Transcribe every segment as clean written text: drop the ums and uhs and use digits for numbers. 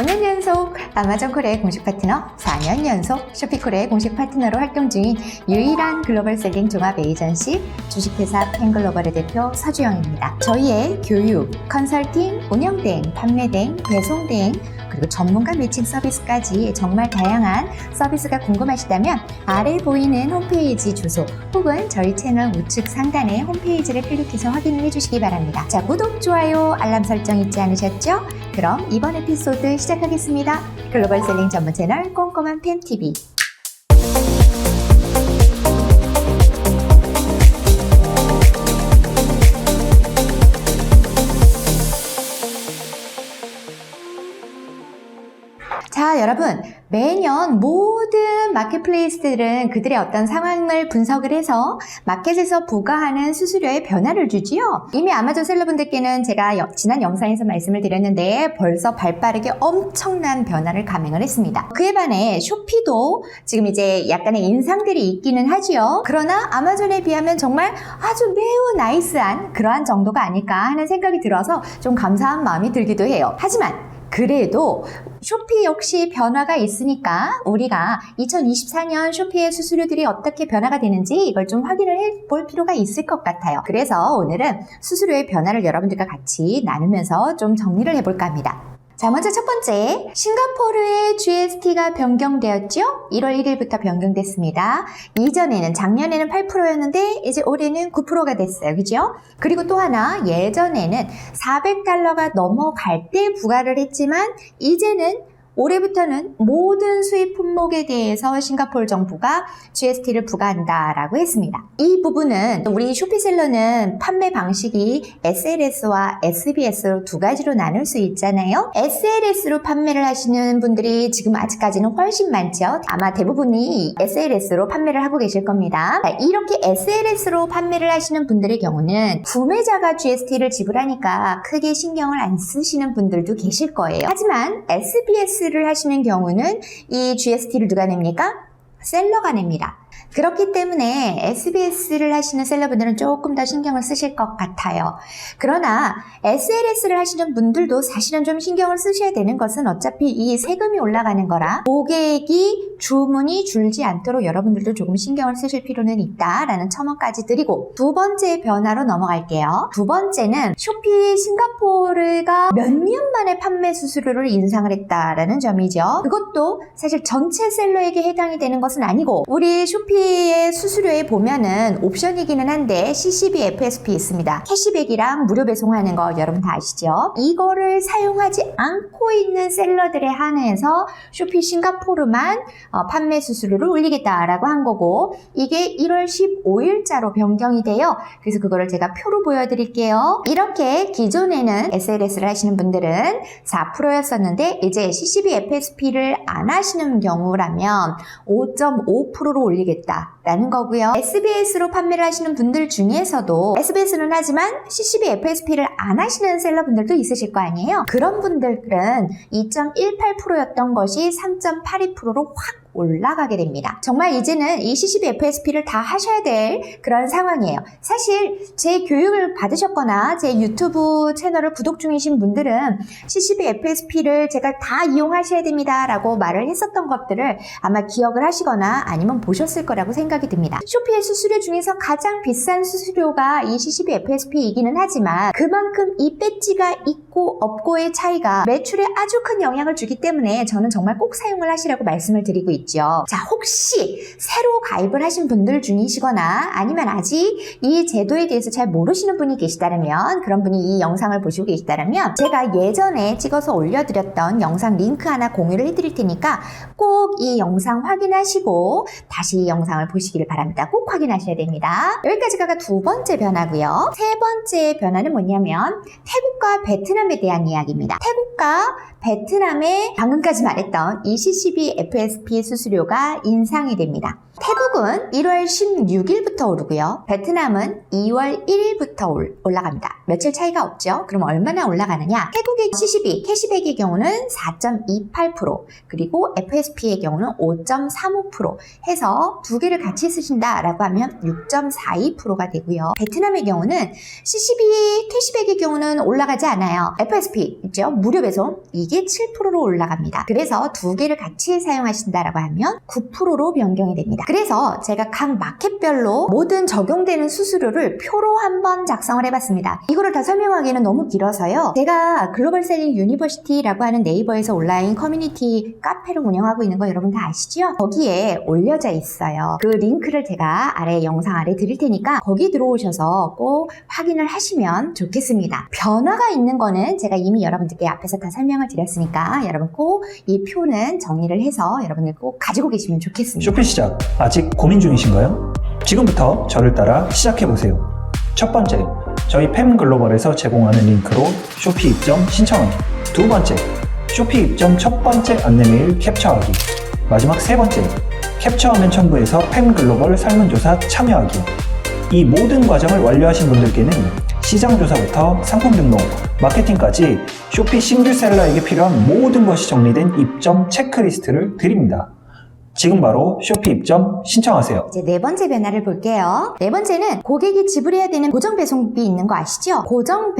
5년 연속 아마존 코리아의 공식 파트너, 4년 연속 쇼피코리아의 공식 파트너로 활동 중인 유일한 글로벌 셀링 종합 에이전시 주식회사 펜글로벌의 대표 서주영입니다. 저희의 교육, 컨설팅, 운영 대행, 판매 대행, 배송 대행, 그리고 전문가 매칭 서비스까지 정말 다양한 서비스가 궁금하시다면 아래 보이는 홈페이지 주소 혹은 저희 채널 우측 상단의 홈페이지를 클릭해서 확인을 해주시기 바랍니다. 자, 구독, 좋아요, 알람 설정 잊지 않으셨죠? 그럼 이번 에피소드 시작하겠습니다. 글로벌 셀링 전문 채널 꼼꼼한 펜TV. 자, 여러분, 매년 모든 마켓플레이스들은 그들의 어떤 상황을 분석을 해서 마켓에서 부과하는 수수료에 변화를 주지요. 이미 아마존 셀러분들께는 제가 지난 영상에서 말씀을 드렸는데 벌써 발빠르게 엄청난 변화를 감행을 했습니다. 그에 반해 쇼피도 지금 이제 약간의 인상들이 있기는 하지요. 그러나 아마존에 비하면 정말 아주 매우 나이스한 그러한 정도가 아닐까 하는 생각이 들어서 좀 감사한 마음이 들기도 해요. 하지만 그래도 쇼피 역시 변화가 있으니까 우리가 2024년 쇼피의 수수료들이 어떻게 변화가 되는지 이걸 좀 확인을 해볼 필요가 있을 것 같아요. 그래서 오늘은 수수료의 변화를 여러분들과 같이 나누면서 좀 정리를 해볼까 합니다. 자, 먼저 첫 번째, 싱가포르의 GST가 변경되었죠? 1월 1일부터 변경됐습니다. 이전에는, 작년에는 8%였는데 이제 올해는 9%가 됐어요. 그죠? 그리고 또 하나, 예전에는 $400가 넘어갈 때 부과를 했지만 이제는 올해부터는 모든 수입 품목에 대해서 싱가포르 정부가 GST를 부과한다라고 했습니다. 이 부분은 우리 쇼피셀러는 판매 방식이 SLS와 SBS로 두 가지로 나눌 수 있잖아요. SLS로 판매를 하시는 분들이 지금 아직까지는 훨씬 많죠. 아마 대부분이 SLS로 판매를 하고 계실 겁니다. 이렇게 SLS로 판매를 하시는 분들의 경우는 구매자가 GST를 지불하니까 크게 신경을 안 쓰시는 분들도 계실 거예요. 하지만 SBS를 하시는 경우는 이 GST를 누가 냅니까? 셀러가 냅니다. 그렇기 때문에 SBS를 하시는 셀러분들은 조금 더 신경을 쓰실 것 같아요. 그러나 SLS를 하시는 분들도 사실은 좀 신경을 쓰셔야 되는 것은 어차피 이 세금이 올라가는 거라 고객이 주문이 줄지 않도록 여러분들도 조금 신경을 쓰실 필요는 있다라는 첨언까지 드리고 두 번째 변화로 넘어갈게요. 두 번째는 쇼피 싱가포르가 몇 년 만에 판매 수수료를 인상을 했다라는 점이죠. 그것도 사실 전체 셀러에게 해당이 되는 것은 아니고 우리 쇼피의 수수료에 보면은 옵션이기는 한데 CCB FSP 있습니다. 캐시백이랑 무료 배송하는 거 여러분 다 아시죠? 이거를 사용하지 않고 있는 셀러들에 한해서 쇼피 싱가포르만 판매 수수료를 올리겠다라고 한 거고 이게 1월 15일자로 변경이 돼요. 그래서 그거를 제가 표로 보여드릴게요. 이렇게 기존에는 SLS를 하시는 분들은 4%였었는데 이제 CCB FSP를 안 하시는 경우라면 5.5%로 올리겠다라는 거고요. SBS로 판매를 하시는 분들 중에서도 SBS는 하지만 CCB FSP를 안 하시는 셀러분들도 있으실 거 아니에요? 그런 분들은 2.18%였던 것이 3.82%로 확 올라가게 됩니다. 정말 이제는 이 CCB FSP를 다 하셔야 될 그런 상황이에요. 사실 제 교육을 받으셨거나 제 유튜브 채널을 구독 중이신 분들은 CCB FSP를 제가 다 이용하셔야 됩니다 라고 말을 했었던 것들을 아마 기억을 하시거나 아니면 보셨을 거라고 생각이 듭니다. 쇼피의 수수료 중에서 가장 비싼 수수료가 이 CCB FSP이기는 하지만 그만큼 이 배지가 있고 없고의 차이가 매출에 아주 큰 영향을 주기 때문에 저는 정말 꼭 사용을 하시라고 말씀을 드리고 있죠. 자, 혹시 새로 가입을 하신 분들 중이시거나 아니면 아직 이 제도에 대해서 잘 모르시는 분이 계시다면 그런 분이 이 영상을 보시고 계시다면 제가 예전에 찍어서 올려드렸던 영상 링크 하나 공유를 해드릴 테니까 꼭 이 영상 확인하시고 다시 이 영상을 보시기를 바랍니다. 꼭 확인하셔야 됩니다. 여기까지가 두 번째 변화고요. 세 번째 변화는 뭐냐면 태국과 베트남에 대한 이야기입니다. 태국과 베트남에 방금까지 말했던 이 CCB FSP 수수료가 인상이 됩니다. 태국은 1월 16일부터 오르고요. 베트남은 2월 1일부터 올라갑니다. 며칠 차이가 없죠? 그럼 얼마나 올라가느냐? 태국의 CCB, 캐시백의 경우는 4.28%, 그리고 FSP의 경우는 5.35% 해서 두 개를 같이 쓰신다라고 하면 6.42%가 되고요. 베트남의 경우는 CCB, 캐시백의 경우는 올라가지 않아요. FSP 있죠? 무료 배송. 이게 이게 7%로 올라갑니다. 그래서 두 개를 같이 사용하신다라고 하면 9%로 변경이 됩니다. 그래서 제가 각 마켓별로 모든 적용되는 수수료를 표로 한번 작성을 해봤습니다. 이거를 다 설명하기는 너무 길어서요. 제가 글로벌 셀링 유니버시티라고 하는 네이버에서 온라인 커뮤니티 카페를 운영하고 있는 거 여러분 다 아시죠? 거기에 올려져 있어요. 그 링크를 제가 아래 영상 아래 드릴 테니까 거기 들어오셔서 꼭 확인을 하시면 좋겠습니다. 변화가 있는 거는 제가 이미 여러분들께 앞에서 다 설명을 드렸으니까 여러분 꼭 이 표는 정리를 해서 여러분들 꼭 가지고 계시면 좋겠습니다. 쇼핑 시작 아직 고민 중이신가요? 지금부터 저를 따라 시작해보세요. 첫 번째, 저희 팸글로벌에서 제공하는 링크로 쇼피 입점 신청하기. 두 번째, 쇼피 입점 첫 번째 안내 메일 캡처하기. 마지막 세 번째, 캡처 화면 첨부해서 팸글로벌 설문조사 참여하기. 이 모든 과정을 완료하신 분들께는 시장조사부터 상품 등록, 마케팅까지 쇼피 싱글셀러에게 필요한 모든 것이 정리된 입점 체크리스트를 드립니다. 지금 바로 쇼피 입점 신청하세요. 이제 네 번째 변화를 볼게요. 네 번째는 고객이 지불해야 되는 고정 배송비 있는 거 아시죠? 고정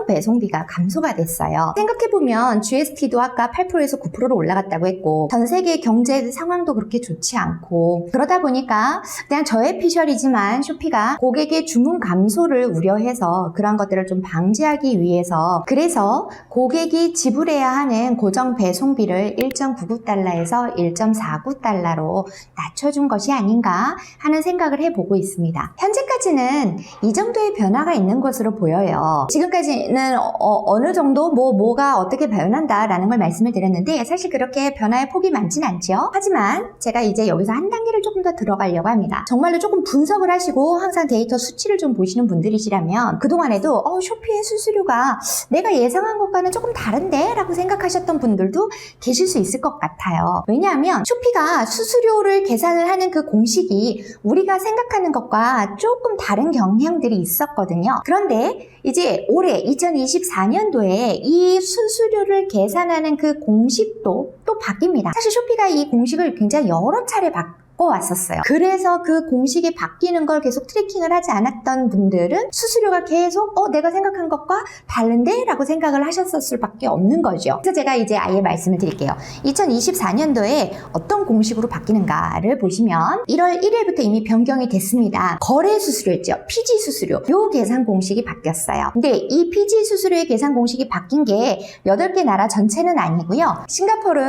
배송비가 감소가 됐어요. 생각해보면 GST도 아까 8%에서 9%로 올라갔다고 했고 전 세계 경제 상황도 그렇게 좋지 않고 그러다 보니까 그냥 저의 피셜이지만 쇼피가 고객의 주문 감소를 우려해서 그런 것들을 좀 방지하기 위해서 그래서 고객이 지불해야 하는 고정 배송비를 1.99달러에서 1.49달러로 낮춰준 것이 아닌가 하는 생각을 해보고 있습니다. 현재까지는 이 정도의 변화가 있는 것으로 보여요. 지금까지는 어느 정도 뭐가 어떻게 변한다라는 걸 말씀을 드렸는데 사실 그렇게 변화의 폭이 많진 않죠. 하지만 제가 이제 여기서 한 단계를 조금 더 들어가려고 합니다. 정말로 조금 분석을 하시고 항상 데이터 수치를 좀 보시는 분들이시라면 그동안에도 쇼피의 수수료가 내가 예상한 것과는 조금 다른데? 라고 생각하셨던 분들도 계실 수 있을 것 같아요. 왜냐하면 쇼피가 수수료를 계산을 하는 그 공식이 우리가 생각하는 것과 조금 다른 경향들이 있었거든요. 그런데 이제 올해 2024년도에 이 수수료를 계산하는 그 공식도 또 바뀝니다. 사실 쇼피가 이 공식을 굉장히 여러 차례 왔었어요. 그래서 그 공식이 바뀌는 걸 계속 트래킹을 하지 않았던 분들은 수수료가 계속 내가 생각한 것과 다른데? 라고 생각을 하셨을 수밖에 없는 거죠. 그래서 제가 이제 아예 말씀을 드릴게요. 2024년도에 어떤 공식으로 바뀌는가를 보시면 1월 1일부터 이미 변경이 됐습니다. 거래 수수료였죠. PG 수수료. 요 계산 공식이 바뀌었어요. 근데 이 PG 수수료의 계산 공식이 바뀐 게 8개 나라 전체는 아니고요. 싱가포르,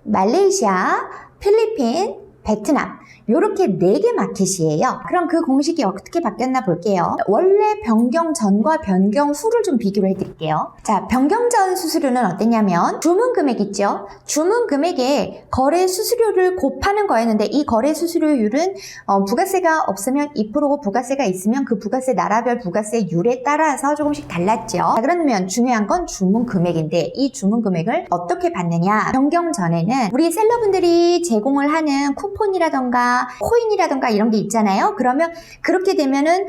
말레이시아, 필리핀, 베트남 요렇게 4개 마켓이에요. 그럼 그 공식이 어떻게 바뀌었나 볼게요. 원래 변경 전과 변경 후를 좀 비교를 해드릴게요. 자, 변경 전 수수료는 어땠냐면 주문 금액 있죠? 주문 금액에 거래 수수료를 곱하는 거였는데 이 거래 수수료율은 부가세가 없으면 2%고 부가세가 있으면 그 부가세 나라별 부가세율에 따라서 조금씩 달랐죠. 자, 그러면 중요한 건 주문 금액인데 이 주문 금액을 어떻게 받느냐? 변경 전에는 우리 셀러분들이 제공을 하는 쿠폰이라던가 코인이라던가 이런 게 있잖아요. 그러면 그렇게 되면은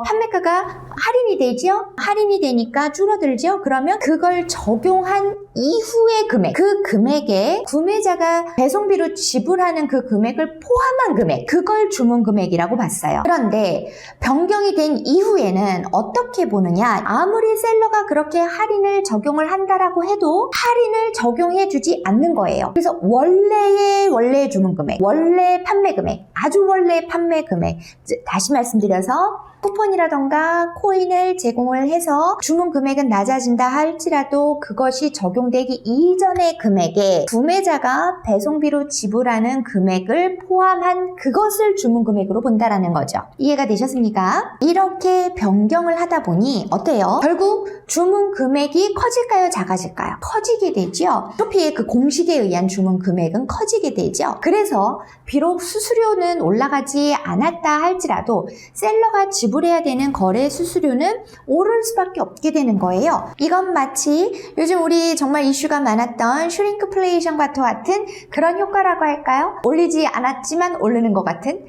판매가가 할인이 되죠. 할인이 되니까 줄어들죠. 그러면 그걸 적용한 이후의 금액, 그 금액에 구매자가 배송비로 지불하는 그 금액을 포함한 금액, 그걸 주문 금액이라고 봤어요. 그런데 변경이 된 이후에는 어떻게 보느냐? 아무리 셀러가 그렇게 할인을 적용을 한다라고 해도 할인을 적용해주지 않는 거예요. 그래서 원래의 주문 금액, 원래 판매 금액, 아주 원래 판매 금액, 다시 말씀드려서 쿠폰이라던가 코인을 제공을 해서 주문 금액은 낮아진다 할지라도 그것이 적용되기 이전의 금액에 구매자가 배송비로 지불하는 금액을 포함한 그것을 주문 금액으로 본다라는 거죠. 이해가 되셨습니까? 이렇게 변경을 하다 보니 어때요? 결국 주문 금액이 커질까요? 작아질까요? 커지게 되죠. 쇼피의 그 공식에 의한 주문 금액은 커지게 되죠. 그래서 비록 수수료는 올라가지 않았다 할지라도 셀러가 지불해야 되는 거래 수수료는 오를 수밖에 없게 되는 거예요. 이건 마치 요즘 우리 정말 이슈가 많았던 슈링크플레이션과 같은 그런 효과라고 할까요? 올리지 않았지만 오르는 것 같은?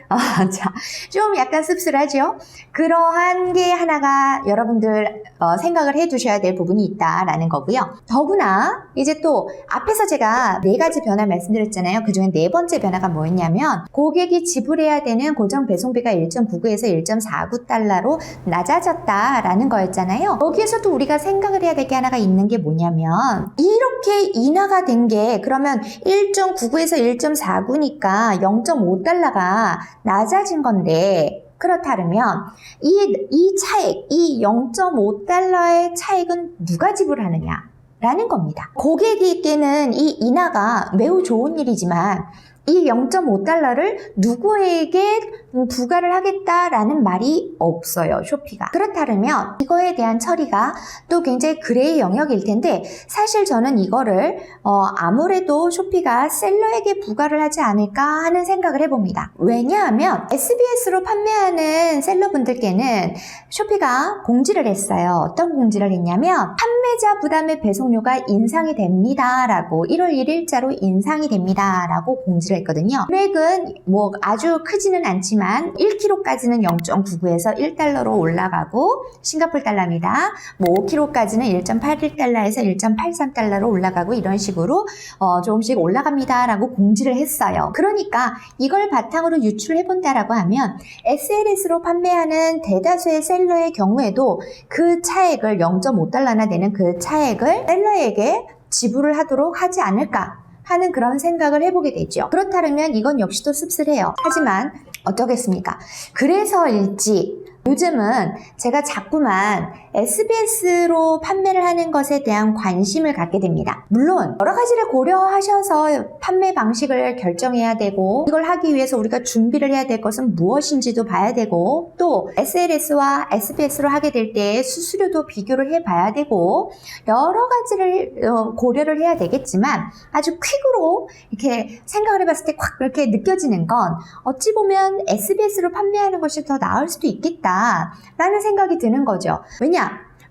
자, 좀 약간 씁쓸하죠? 그러한 게 하나가 여러분들 생각을 해두셔야 될 부분이 있다라는 거고요. 더구나 이제 또 앞에서 제가 4가지 변화 말씀드렸잖아요. 그중에 4번째 변화가 뭐였냐면 고객이 지불해야 되는 고정 배송비가 1.99에서 1.49달러로 낮아졌다라는 거였잖아요. 여기에서도 우리가 생각을 해야 될 게 하나가 있는 게 뭐냐면 이렇게 인하가 된 게 그러면 1.99에서 1.49니까 0.5달러가 낮아진 건데 그렇다면 이 차액, 이 0.5달러의 차액은 누가 지불하느냐? 라는 겁니다. 고객에게는 이 인하가 매우 좋은 일이지만 이 0.5달러를 누구에게 부과를 하겠다라는 말이 없어요, 쇼피가. 그렇다면 이거에 대한 처리가 또 굉장히 그레이 영역일 텐데 사실 저는 이거를 아무래도 쇼피가 셀러에게 부과를 하지 않을까 하는 생각을 해봅니다. 왜냐하면 SBS로 판매하는 셀러분들께는 쇼피가 공지를 했어요. 어떤 공지를 했냐면 판매자 부담의 배송료가 인상이 됩니다 라고 1월 1일자로 인상이 됩니다 라고 공지를 했거든요. 금액은 뭐 아주 크지는 않지만 1kg까지는 0.99에서 1달러로 올라가고 싱가포르 달러입니다. 뭐 5kg까지는 1.81달러에서 1.83달러로 올라가고 이런 식으로 조금씩 올라갑니다 라고 공지를 했어요. 그러니까 이걸 바탕으로 유출해 본다라고 하면 SLS로 판매하는 대다수의 셀러의 경우에도 그 차액을 0.5달러나 되는 그 차액을 셀러에게 지불을 하도록 하지 않을까 하는 그런 생각을 해보게 되죠. 그렇다면 이건 역시도 씁쓸해요. 하지만 어쩌겠습니까? 그래서일지 요즘은 제가 자꾸만 SBS로 판매를 하는 것에 대한 관심을 갖게 됩니다. 물론 여러 가지를 고려하셔서 판매 방식을 결정해야 되고 이걸 하기 위해서 우리가 준비를 해야 될 것은 무엇인지도 봐야 되고 또 SLS와 SBS로 하게 될 때 수수료도 비교를 해봐야 되고 여러 가지를 고려를 해야 되겠지만 아주 퀵으로 이렇게 생각을 해봤을 때 확 이렇게 느껴지는 건 어찌 보면 SBS로 판매하는 것이 더 나을 수도 있겠다 라는 생각이 드는 거죠. 왜냐?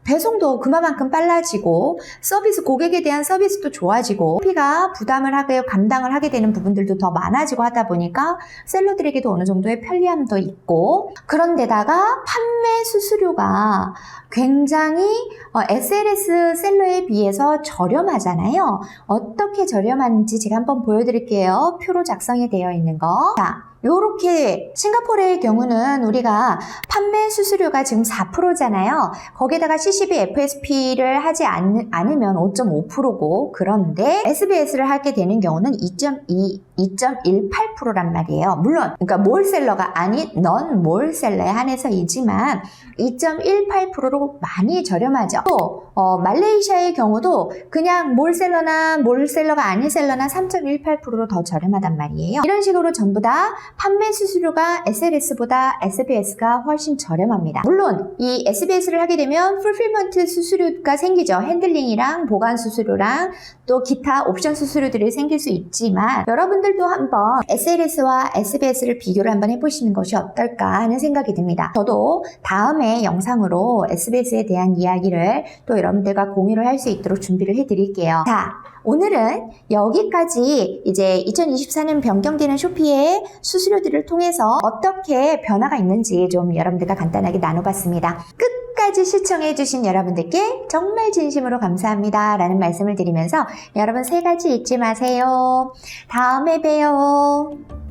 배송도 그만큼 빨라지고 서비스, 고객에 대한 서비스도 좋아지고 쇼피가 부담을 하게 감당을 하게 되는 부분들도 더 많아지고 하다 보니까 셀러들에게도 어느 정도의 편리함도 있고 그런데다가 판매 수수료가 굉장히 SLS 셀러에 비해서 저렴하잖아요. 어떻게 저렴한지 제가 한번 보여드릴게요. 표로 작성이 되어 있는 거. 자, 요렇게 싱가포르의 경우는 우리가 판매 수수료가 지금 4%잖아요. 거기에다가 CCB FSP를 하지 않으면 5.5%고 그런데 SBS를 하게 되는 경우는 2.18%란 말이에요. 물론 그러니까 몰셀러가 아닌 넌 몰셀러에 한해서이지만 2.18%로 많이 저렴하죠. 또 말레이시아의 경우도 그냥 몰셀러가 아닌 셀러나 3.18%로 더 저렴하단 말이에요. 이런 식으로 전부 다 판매 수수료가 SLS보다 SBS가 훨씬 저렴합니다. 물론 이 SBS를 하게 되면 풀필먼트 수수료가 생기죠. 핸들링이랑 보관 수수료랑 또 기타 옵션 수수료들이 생길 수 있지만 여러분들도 한번 SLS와 SBS를 비교를 한번 해보시는 것이 어떨까 하는 생각이 듭니다. 저도 다음에 영상으로 SBS에 대한 이야기를 또 여러분들과 공유를 할 수 있도록 준비를 해드릴게요. 자, 오늘은 여기까지 이제 2024년 변경되는 쇼피의 수수료들을 통해서 어떻게 변화가 있는지 좀 여러분들과 간단하게 나눠봤습니다. 끝까지 시청해주신 여러분들께 정말 진심으로 감사합니다 라는 말씀을 드리면서 여러분 3가지 잊지 마세요. 다음에 봬요.